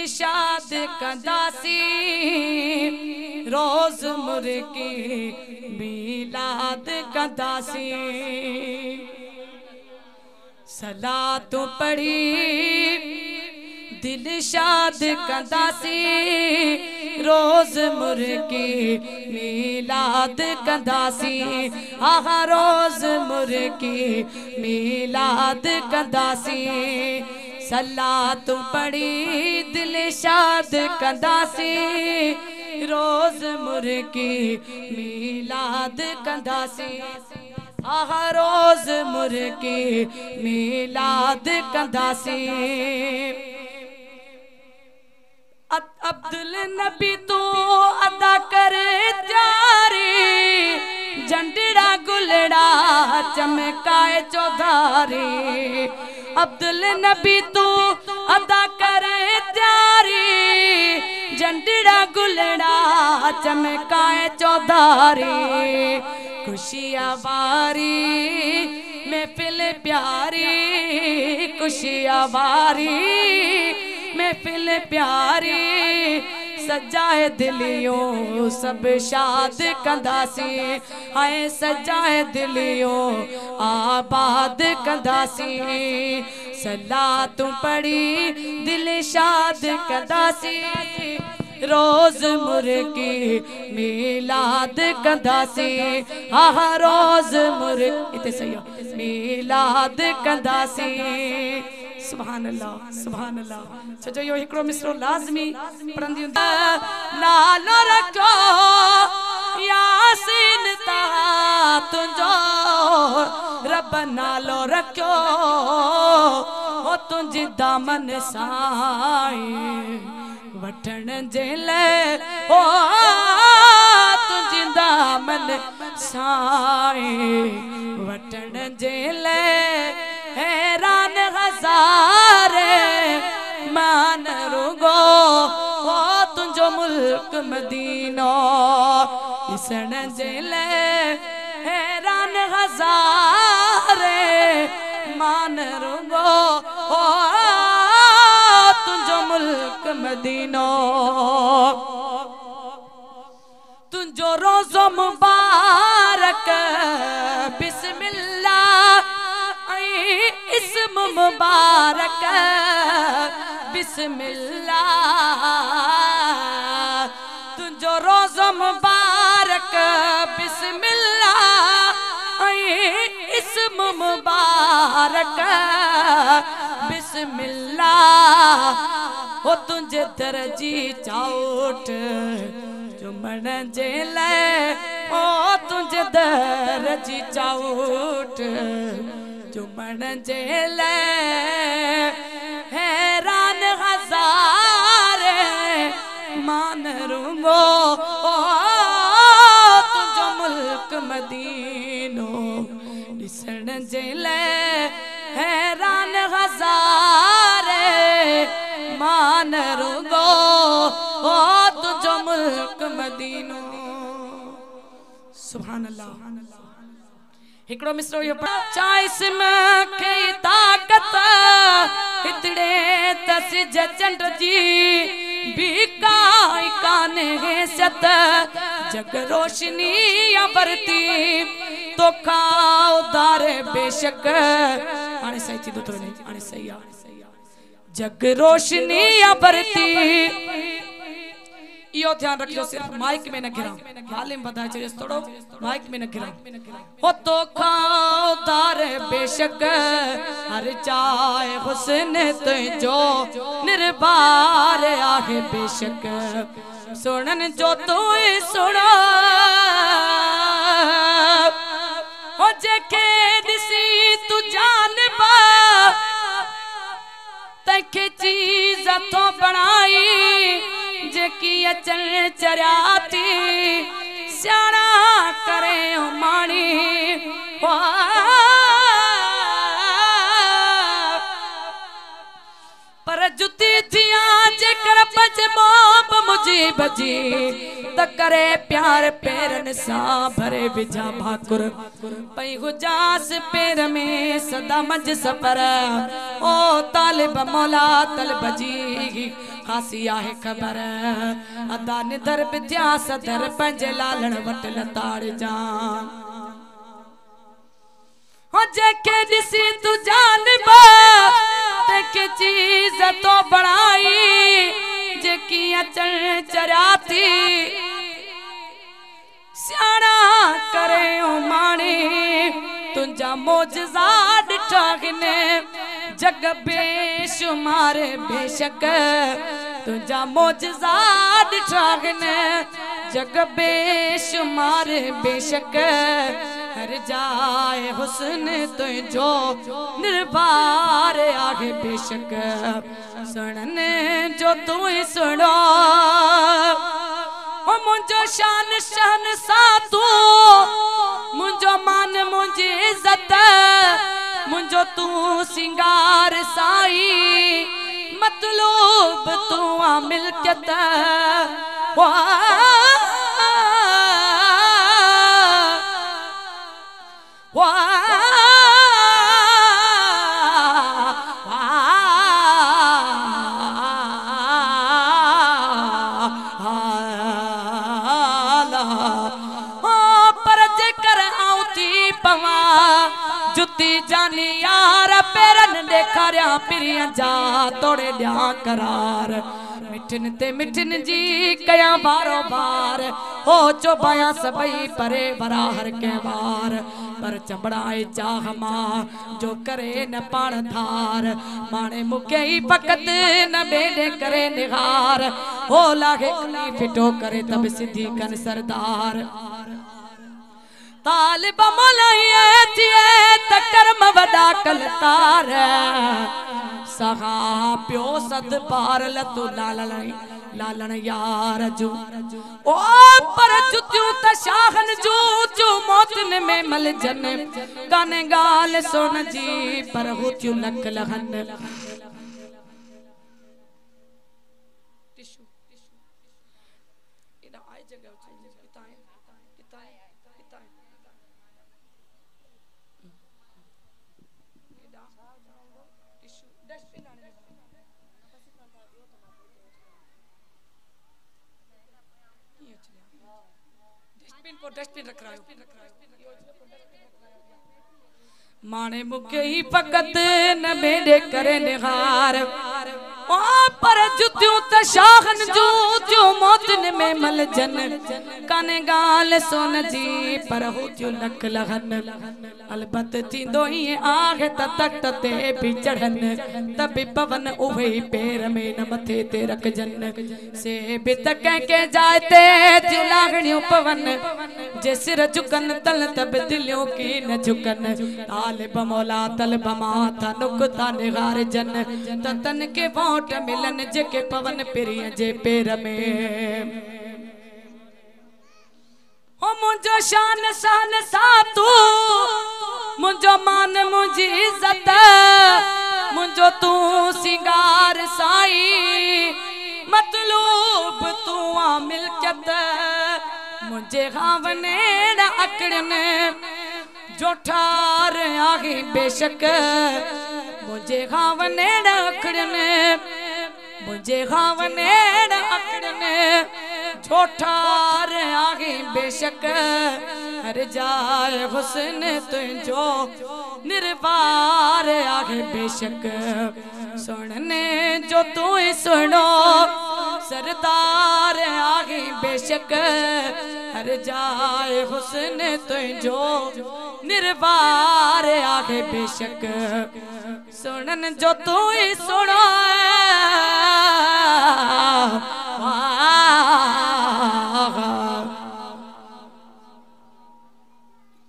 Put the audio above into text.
शाद कंदासी रोज मुर्गी मीलाद कंदासी सलात पढ़ी दिल शाद कंदासी रोज मुर्गी मीलाद कंदासी आहा रोज मुर्गी मीलाद कंदासी सलात पढ़ी दिल शाद कंदासी रोज मुर्गी मीलाद कंदासी आहा रोज मुर्गी मीलाद कंदासी अब्दुल नबी तो अदा करे जारी झंडड़ा गुलड़ा चमकाए चौधारी अब्दुल नबी तो अदा करे जारी झंडड़ा गुलड़ा चमकाए चौधारी खुशियाँ वारी महफिल प्यारी खुशियाँ वारी महफिल प्यारी सजाए दिलियों सब शाद कंदासी आए सजाए दिलियों आबाद कंदासी सलात पढ़ी दिल शाद कंदासी रोज मुर्गी मीलाद कंदासी आहा रोज मुर्गी इतने सही मीलाद कंदासी सुभान अल्लाह सचो यो हिकड़ो मिसरो लाज़मी पढ़ंदी हुंदी नालो रखो यासीन ता तुंजो रब नालो रखो ओ तुंजी दामन साई वठण जेले ओ तुंजी दामन साई वठण जेले हैरान हज़ारे मान रुगो ओ तुंजो मुल्क मदीनो इसण जेले हैरान हज़ारे मान रुगो ओ तुंजो मुल्क मदीनो तुंजो रोज़ो मुबारक बिस्मिल्लाह इस्म मुबारक बिस्मिल्लाह तुंजो रोज़ो मुबारक बिस्मिल्लाह इस्म मुबारक बिस्मिल्लाह ओ तुंजे दर्जी चाउट चुमण जेले ओ तुंजे दर्जी चाउट चुमण जेले हैरान हज़ारे मान रूंगो ओ तुंजो मुल्क मदीनो दिसण जेले हैरान हज़ारे मान रूंगो ओ तुंजो मुल्क मदीनो सुभान अल्लाह हिकड़ो मिसरो यो चाइस में के ताकत इतड़े तस जचंड जी बीकाई काने हैसियत जग रोशनी अबरती तो खाओ दारे बेशक आने सही थी दोस्तों ने आने सही आ जग रोशनी अबरती यो ध्यान रखियो सिर्फ माइक में न गिरा मालिम बताए चलिए थोड़ो माइक में न गिरा हो तो खाओ दार बेशक हर चाहे हुस्न तुझो निर्बार आहे बेशक सुनन जो तू सुनो हो जेके दिसी तू जानबा तके चीज तो बनाई जेकी अचल चरियाती स्याणा करे माणी पर जुती थिया जेकर पज मोब मुझी बजी त करे प्यार पेरन सा भरे बिजा भाकुर पई गुजास पेर में सदा मज सफर ओ तालिब मौला तलब जी खासी आहे खबर अदा निधर विद्या सदर पंजे लालण वट लताड़ जा हो जेके दिसी तू जानबा ते के चीज तो बढ़ाई जेकी अचल चराती सियाना करे ओ माणी तुझा मोजज़ा ॾिठागिने जग बेशुमार बेशक तुझा मोजज़ा ॾिठागिने जग बेशुमार बेशक हर जाए हुस्न तुझो निर्भर आगे बेशक सुनने जो तू ही सुनो ओ मुझो शान शान सा तू मुझो मान मुझी इज्जत मुझो तू सिंगार साई मतलूब तू आ मिल्कियत जुती जानी यार पेरन देखारिया पिरिया जा तोड़े दिया करार मिठन ते मिठन जी कया बारो बार हो चोबाया सबई परे बराहर के बार पर चबड़ाए चाह मां जो करे न पाण धार माने मुके ही फकत न बेडे करे निहार हो लागे फिटो करे तब सिद्धि कन सरदार तालिब मोलाए थिए त कर्म वदा कल तार सहा प्यो सद पार लतु लालन यार जू ओ पर जुतियों त शाहन जू जू मौतन में मल जन गाने गाल सोन जी पर होतियो लख लहन डस्टबिन रख रहा है माने मुके ही फकत न बेडे करे निहार ओ पर जुतियों त शाहन जू जो मौतन में मल जन काने गाल सोन जी पर होतियो लख लहन अलबत थींदो ही आगे त तख्त ते भी चढ़न तब पवन उहे पैर में न मथे ते रखजन से भी तक के जाते जिलागणियों पवन जे सिर झुकन तल तब दिलियों की न झुकन तालिब मौला तलब माथा नुकता निगार जन तन के वोट मिलन जेके पवन पिरिय जे पैर में हो मुझो शान शान सा तू मुझो मान मुझी इज्जत मुझो तू सिंगार साई मतलूब तू आ मिल्कियत मुझे खावने न अकड़ने जो ठार आगे बेशक मुझे खावने न अकड़ने मुझे खावने न अकड़ने छोठार आगे बेशक हर जाए हुस्न तुझो निर्वार आगे बेशक सुनने जो तू ही सुनो सरदार आगे बेशक हर जाए हुस्न तुझो निर्वार आगे बेशक सुनन जो तू ही सुनो